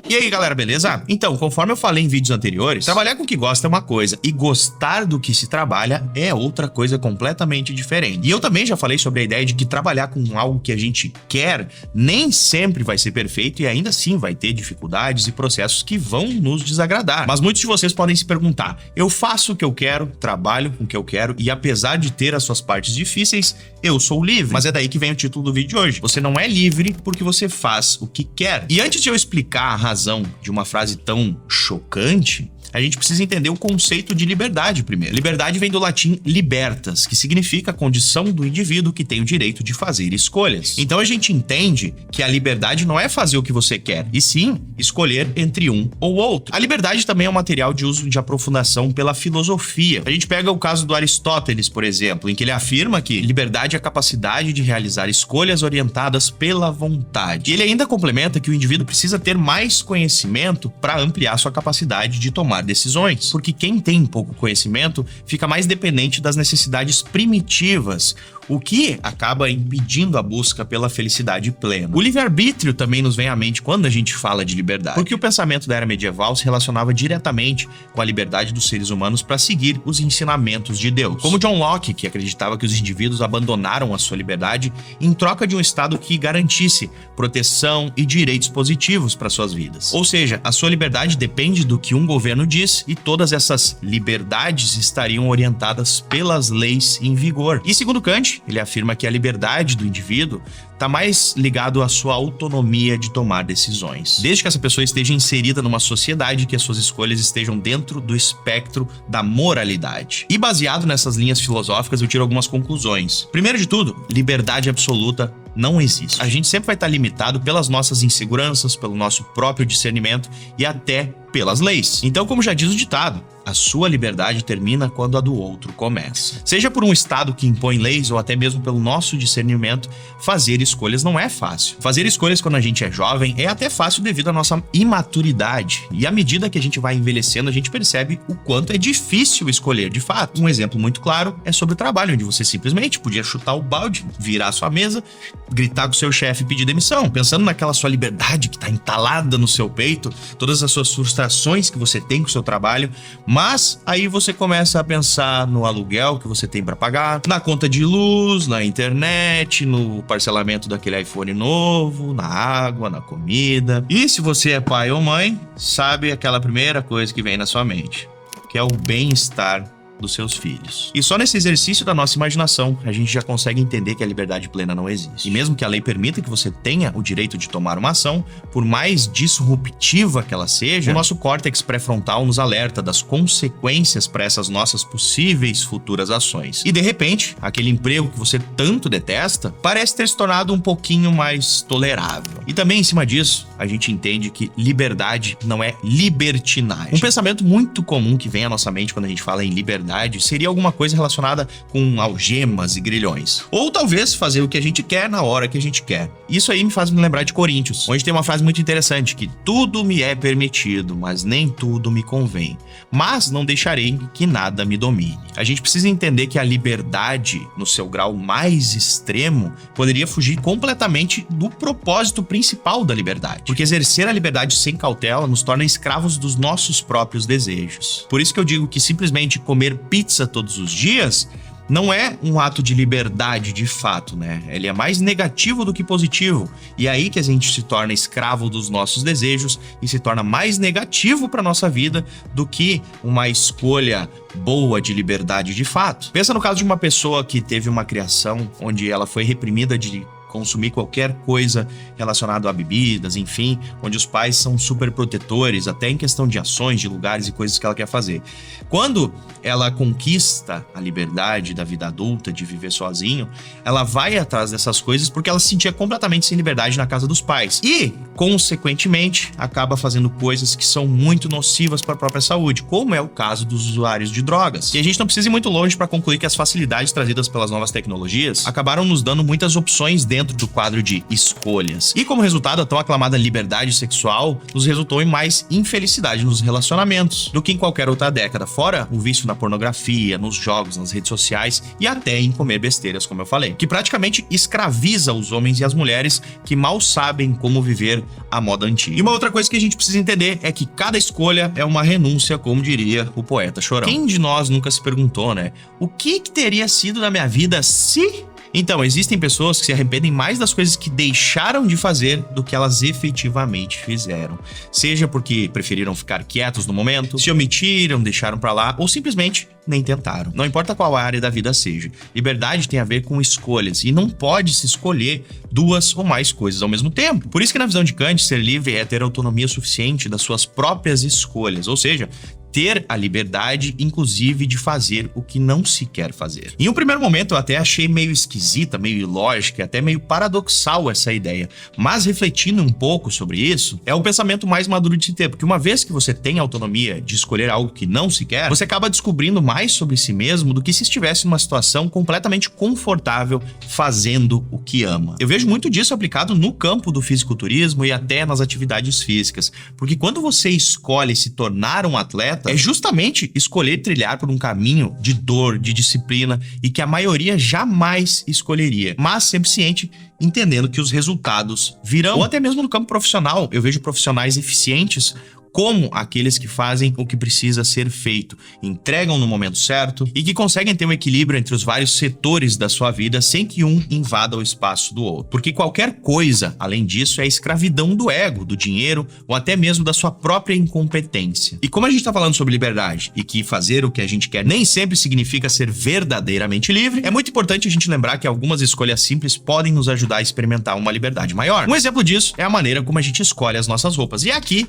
E aí galera, beleza? Então, conforme eu falei em vídeos anteriores, trabalhar com o que gosta é uma coisa e gostar do que se trabalha é outra coisa completamente diferente. E eu também já falei sobre a ideia de que trabalhar com algo que a gente quer nem sempre vai ser perfeito e ainda assim vai ter dificuldades e processos que vão nos desagradar. Mas muitos de vocês podem se perguntar, eu faço o que eu quero, trabalho com o que eu quero e apesar de ter as suas partes difíceis, eu sou livre. Mas é daí que vem o título do vídeo de hoje. Você não é livre porque você faz o que quer. E antes de eu explicar a razão de uma frase tão chocante, a gente precisa entender o conceito de liberdade primeiro. Liberdade vem do latim libertas, que significa a condição do indivíduo que tem o direito de fazer escolhas. Então a gente entende que a liberdade não é fazer o que você quer, e sim escolher entre um ou outro. A liberdade também é um material de uso de aprofundação pela filosofia. A gente pega o caso do Aristóteles, por exemplo, em que ele afirma que liberdade é a capacidade de realizar escolhas orientadas pela vontade. E ele ainda complementa que o indivíduo precisa ter mais conhecimento para ampliar sua capacidade de tomar decisões, porque quem tem pouco conhecimento fica mais dependente das necessidades primitivas, o que acaba impedindo a busca pela felicidade plena. O livre-arbítrio também nos vem à mente quando a gente fala de liberdade, porque o pensamento da era medieval se relacionava diretamente com a liberdade dos seres humanos para seguir os ensinamentos de Deus. Como John Locke, que acreditava que os indivíduos abandonaram a sua liberdade em troca de um estado que garantisse proteção e direitos positivos para suas vidas. Ou seja, a sua liberdade depende do que um governo diz e todas essas liberdades estariam orientadas pelas leis em vigor. E segundo Kant, ele afirma que a liberdade do indivíduo está mais ligado à sua autonomia de tomar decisões, desde que essa pessoa esteja inserida numa sociedade que as suas escolhas estejam dentro do espectro da moralidade. E baseado nessas linhas filosóficas, eu tiro algumas conclusões. Primeiro de tudo, liberdade absoluta não existe. A gente sempre vai estar limitado pelas nossas inseguranças, pelo nosso próprio discernimento e até pelas leis. Então, como já diz o ditado, a sua liberdade termina quando a do outro começa. Seja por um Estado que impõe leis ou até mesmo pelo nosso discernimento, fazer escolhas não é fácil. Fazer escolhas quando a gente é jovem é até fácil devido à nossa imaturidade. E à medida que a gente vai envelhecendo, a gente percebe o quanto é difícil escolher de fato. Um exemplo muito claro é sobre o trabalho, onde você simplesmente podia chutar o balde, virar a sua mesa, gritar com o seu chefe e pedir demissão. Pensando naquela sua liberdade que está entalada no seu peito, todas as suas frustrações que você tem com o seu trabalho, mas aí você começa a pensar no aluguel que você tem para pagar, na conta de luz, na internet, no parcelamento daquele iPhone novo, na água, na comida. E se você é pai ou mãe, sabe aquela primeira coisa que vem na sua mente, que é o bem-estar dos seus filhos. E só nesse exercício da nossa imaginação, a gente já consegue entender que a liberdade plena não existe. E mesmo que a lei permita que você tenha o direito de tomar uma ação, por mais disruptiva que ela seja, o nosso córtex pré-frontal nos alerta das consequências para essas nossas possíveis futuras ações. E de repente, aquele emprego que você tanto detesta parece ter se tornado um pouquinho mais tolerável. E também em cima disso, a gente entende que liberdade não é libertinagem. Um pensamento muito comum que vem à nossa mente quando a gente fala em liberdade seria alguma coisa relacionada com algemas e grilhões. Ou talvez fazer o que a gente quer na hora que a gente quer. Isso aí me faz me lembrar de Coríntios, onde tem uma frase muito interessante, que tudo me é permitido, mas nem tudo me convém. Mas não deixarei que nada me domine. A gente precisa entender que a liberdade, no seu grau mais extremo, poderia fugir completamente do propósito principal da liberdade. Porque exercer a liberdade sem cautela nos torna escravos dos nossos próprios desejos. Por isso que eu digo que simplesmente comer pizza todos os dias não é um ato de liberdade de fato, né? Ele é mais negativo do que positivo. E é aí que a gente se torna escravo dos nossos desejos e se torna mais negativo para nossa vida do que uma escolha boa de liberdade de fato. Pensa no caso de uma pessoa que teve uma criação onde ela foi reprimida de consumir qualquer coisa relacionada a bebidas, enfim, onde os pais são super protetores, até em questão de ações, de lugares e coisas que ela quer fazer. Quando ela conquista a liberdade da vida adulta, de viver sozinho, ela vai atrás dessas coisas porque ela se sentia completamente sem liberdade na casa dos pais. E, consequentemente, acaba fazendo coisas que são muito nocivas para a própria saúde, como é o caso dos usuários de drogas. E a gente não precisa ir muito longe para concluir que as facilidades trazidas pelas novas tecnologias acabaram nos dando muitas opções dentro dentro do quadro de escolhas. E como resultado, a tão aclamada liberdade sexual nos resultou em mais infelicidade nos relacionamentos do que em qualquer outra década, fora o vício na pornografia, nos jogos, nas redes sociais e até em comer besteiras, como eu falei, que praticamente escraviza os homens e as mulheres que mal sabem como viver a moda antiga. E uma outra coisa que a gente precisa entender é que cada escolha é uma renúncia, como diria o poeta Chorão. Quem de nós nunca se perguntou, né? O que teria sido da minha vida se... Então, existem pessoas que se arrependem mais das coisas que deixaram de fazer do que elas efetivamente fizeram. Seja porque preferiram ficar quietos no momento, se omitiram, deixaram pra lá, ou simplesmente nem tentaram. Não importa qual área da vida seja. Liberdade tem a ver com escolhas e não pode se escolher duas ou mais coisas ao mesmo tempo. Por isso que na visão de Kant, ser livre é ter autonomia suficiente das suas próprias escolhas, ou seja, ter a liberdade, inclusive, de fazer o que não se quer fazer. Em um primeiro momento, eu até achei meio esquisita, meio ilógica, até meio paradoxal essa ideia. Mas refletindo um pouco sobre isso, é o pensamento mais maduro de se ter, porque uma vez que você tem autonomia de escolher algo que não se quer, você acaba descobrindo mais sobre si mesmo do que se estivesse numa situação completamente confortável fazendo o que ama. Eu vejo muito disso aplicado no campo do fisiculturismo e até nas atividades físicas, porque quando você escolhe se tornar um atleta, é justamente escolher trilhar por um caminho de dor, de disciplina e que a maioria jamais escolheria, mas sempre ciente, entendendo que os resultados virão. Ou até mesmo no campo profissional, eu vejo profissionais eficientes como aqueles que fazem o que precisa ser feito, entregam no momento certo e que conseguem ter um equilíbrio entre os vários setores da sua vida sem que um invada o espaço do outro. Porque qualquer coisa, além disso, é escravidão do ego, do dinheiro ou até mesmo da sua própria incompetência. E como a gente tá falando sobre liberdade e que fazer o que a gente quer nem sempre significa ser verdadeiramente livre, é muito importante a gente lembrar que algumas escolhas simples podem nos ajudar a experimentar uma liberdade maior. Um exemplo disso é a maneira como a gente escolhe as nossas roupas. E aqui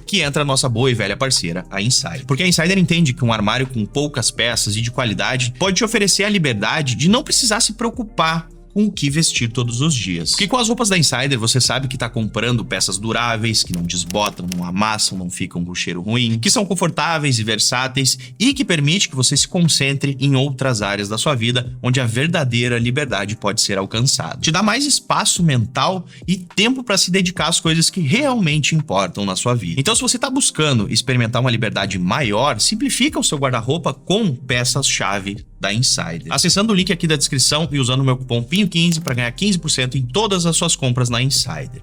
que entra a nossa boa e velha parceira, a Insider. Porque a Insider entende que um armário com poucas peças e de qualidade pode te oferecer a liberdade de não precisar se preocupar com o que vestir todos os dias. Porque com as roupas da Insider, você sabe que tá comprando peças duráveis, que não desbotam, não amassam, não ficam com cheiro ruim, que são confortáveis e versáteis e que permite que você se concentre em outras áreas da sua vida, onde a verdadeira liberdade pode ser alcançada. Te dá mais espaço mental e tempo para se dedicar às coisas que realmente importam na sua vida. Então, se você tá buscando experimentar uma liberdade maior, simplifica o seu guarda-roupa com peças-chave da Insider. Acessando o link aqui da descrição e usando o meu cupom PINHO15 para ganhar 15% em todas as suas compras na Insider.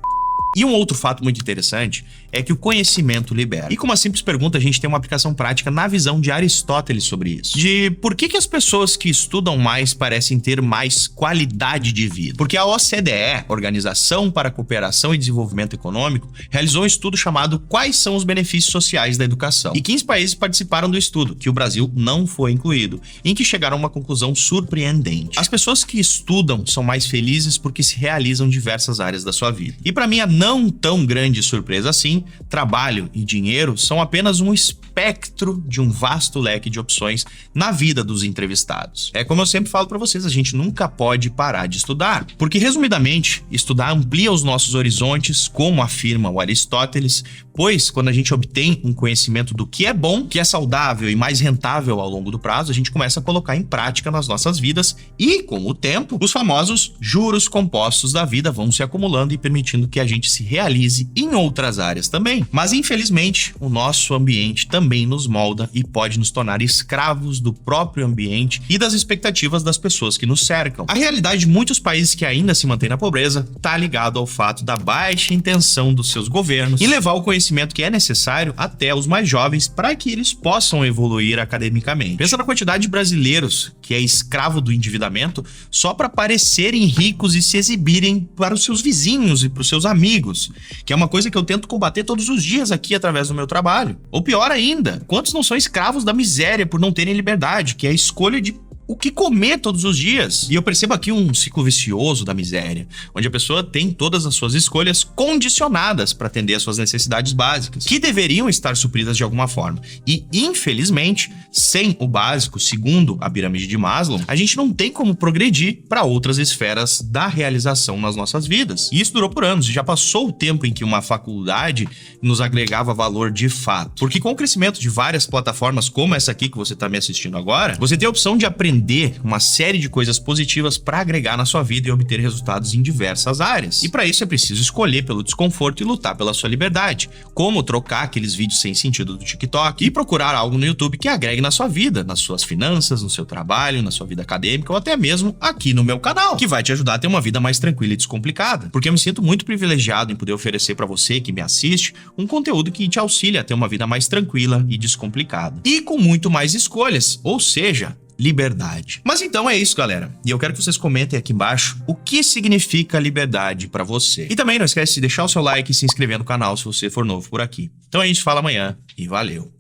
E um outro fato muito interessante é que o conhecimento libera. E com uma simples pergunta, a gente tem uma aplicação prática na visão de Aristóteles sobre isso. De por que as pessoas que estudam mais parecem ter mais qualidade de vida? Porque a OCDE, Organização para a Cooperação e Desenvolvimento Econômico, realizou um estudo chamado Quais são os benefícios sociais da educação? E 15 países participaram do estudo, que o Brasil não foi incluído, em que chegaram a uma conclusão surpreendente. As pessoas que estudam são mais felizes porque se realizam em diversas áreas da sua vida. E para mim, a não tão grande surpresa assim, trabalho e dinheiro são apenas um espectro de um vasto leque de opções na vida dos entrevistados. É como eu sempre falo para vocês, a gente nunca pode parar de estudar, porque resumidamente, estudar amplia os nossos horizontes, como afirma o Aristóteles, pois quando a gente obtém um conhecimento do que é bom, que é saudável e mais rentável ao longo do prazo, a gente começa a colocar em prática nas nossas vidas e, com o tempo, os famosos juros compostos da vida vão se acumulando e permitindo que a gente se realize em outras áreas também. Mas, infelizmente, o nosso ambiente também nos molda e pode nos tornar escravos do próprio ambiente e das expectativas das pessoas que nos cercam. A realidade de muitos países que ainda se mantêm na pobreza está ligado ao fato da baixa intenção dos seus governos em levar o conhecimento que é necessário até os mais jovens para que eles possam evoluir academicamente. Pensa na quantidade de brasileiros que é escravo do endividamento só para parecerem ricos e se exibirem para os seus vizinhos e para os seus amigos, que é uma coisa que eu tento combater todos os dias aqui através do meu trabalho. Ou pior ainda, quantos não são escravos da miséria por não terem liberdade, que é a escolha de o que comer todos os dias. E eu percebo aqui um ciclo vicioso da miséria, onde a pessoa tem todas as suas escolhas condicionadas para atender às suas necessidades básicas, que deveriam estar supridas de alguma forma. E, infelizmente, sem o básico, segundo a pirâmide de Maslow, a gente não tem como progredir para outras esferas da realização nas nossas vidas. E isso durou por anos, e já passou o tempo em que uma faculdade nos agregava valor de fato. Porque com o crescimento de várias plataformas como essa aqui que você está me assistindo agora, você tem a opção de aprender aprender uma série de coisas positivas para agregar na sua vida e obter resultados em diversas áreas. E para isso é preciso escolher pelo desconforto e lutar pela sua liberdade, como trocar aqueles vídeos sem sentido do TikTok e procurar algo no YouTube que agregue na sua vida, nas suas finanças, no seu trabalho, na sua vida acadêmica ou até mesmo aqui no meu canal, que vai te ajudar a ter uma vida mais tranquila e descomplicada. Porque eu me sinto muito privilegiado em poder oferecer para você que me assiste um conteúdo que te auxilia a ter uma vida mais tranquila e descomplicada. E com muito mais escolhas, ou seja, liberdade. Mas então é isso, galera. E eu quero que vocês comentem aqui embaixo o que significa liberdade pra você. E também não esquece de deixar o seu like e se inscrever no canal se você for novo por aqui. Então a gente fala amanhã e valeu!